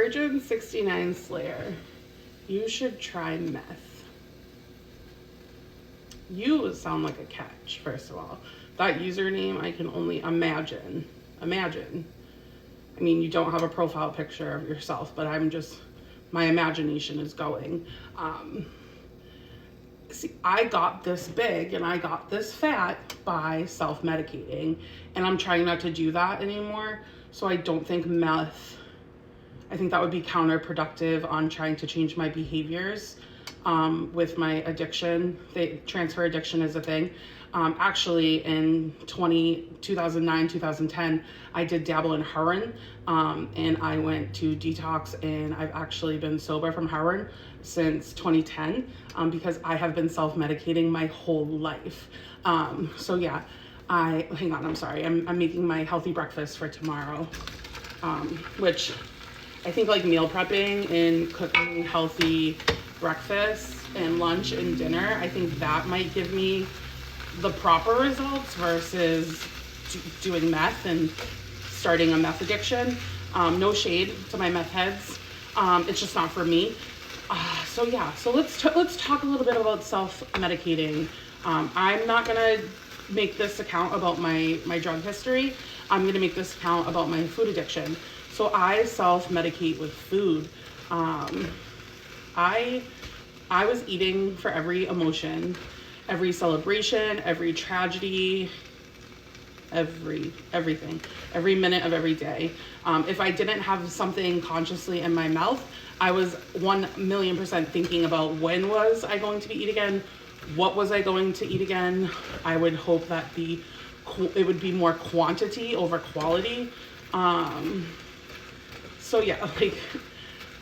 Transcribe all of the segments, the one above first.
Virgin 69 Slayer, you should try meth. You sound like a catch, first of all. That username, I can only imagine. I mean, you don't have a profile picture of yourself, but my imagination is going. See, I got this big and I got this fat by self-medicating, and I'm trying not to do that anymore. So I don't think meth, I think that would be counterproductive on trying to change my behaviors with my addiction. Transfer addiction is a thing. Actually, in 2009, 2010, I did dabble in heroin, and I went to detox, and I've actually been sober from heroin since 2010 because I have been self-medicating my whole life. So yeah, hang on, I'm sorry. I'm making my healthy breakfast for tomorrow, which I think like meal prepping and cooking healthy breakfast and lunch and dinner, I think that might give me the proper results versus doing meth and starting a meth addiction. No shade to my meth heads. It's just not for me. So let's talk a little bit about self-medicating. I'm not gonna make this account about my drug history. I'm gonna make this account about my food addiction. So I self-medicate with food. I was eating for every emotion, every celebration, every tragedy, everything, every minute of every day. If I didn't have something consciously in my mouth, I was 1,000,000% thinking about when was I going to eat again, what was I going to eat again. I would hope that it would be more quantity over quality. So yeah, like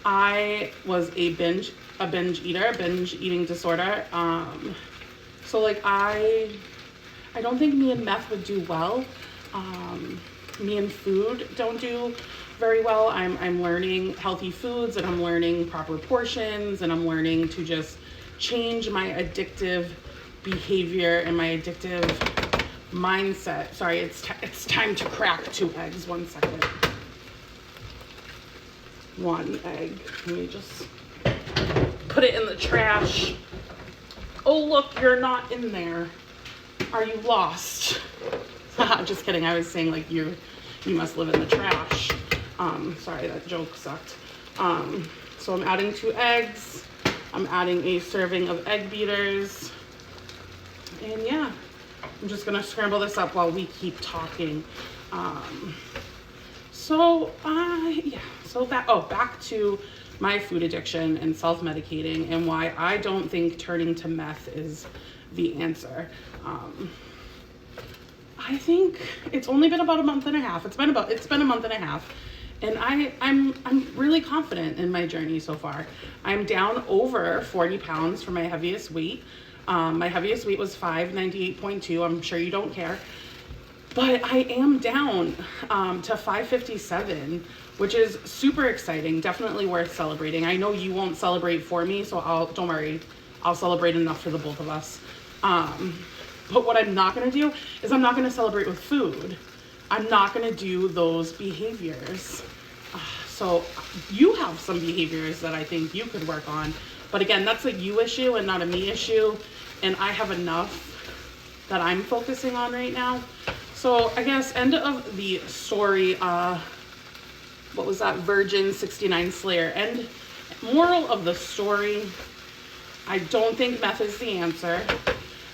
I was a binge eater, binge eating disorder. So like I don't think me and meth would do well. Me and food don't do very well. I'm learning healthy foods, and I'm learning proper portions, and I'm learning to just change my addictive behavior and my addictive mindset. Sorry, it's time to crack 2 eggs. 1 second. 1 egg. Let me just put it in the trash. Oh, look, you're not in there. Are you lost? Just kidding. I was saying like you must live in the trash. Sorry, that joke sucked. So I'm adding 2 eggs. I'm adding a serving of egg beaters. And yeah, I'm just gonna scramble this up while we keep talking. Back to my food addiction and self-medicating and why I don't think turning to meth is the answer. I think it's only been about a month and a half. It's been a month and a half, and I'm really confident in my journey so far. I'm down over 40 pounds for my heaviest weight. My heaviest weight was 598.2. I'm sure you don't care, but I am down to 557, which is super exciting. Definitely worth celebrating. I know you won't celebrate for me, so don't worry. I'll celebrate enough for the both of us. But what I'm not gonna do is I'm not gonna celebrate with food. I'm not gonna do those behaviors. So you have some behaviors that I think you could work on. But again, that's a you issue and not a me issue. And I have enough that I'm focusing on right now. So I guess end of the story, what was that? Virgin 69 Slayer. And moral of the story, I don't think meth is the answer.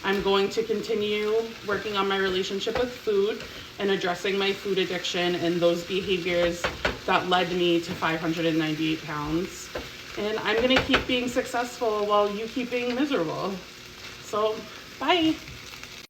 I'm going to continue working on my relationship with food and addressing my food addiction and those behaviors that led me to 598 pounds. And I'm going to keep being successful while you keep being miserable. So, bye.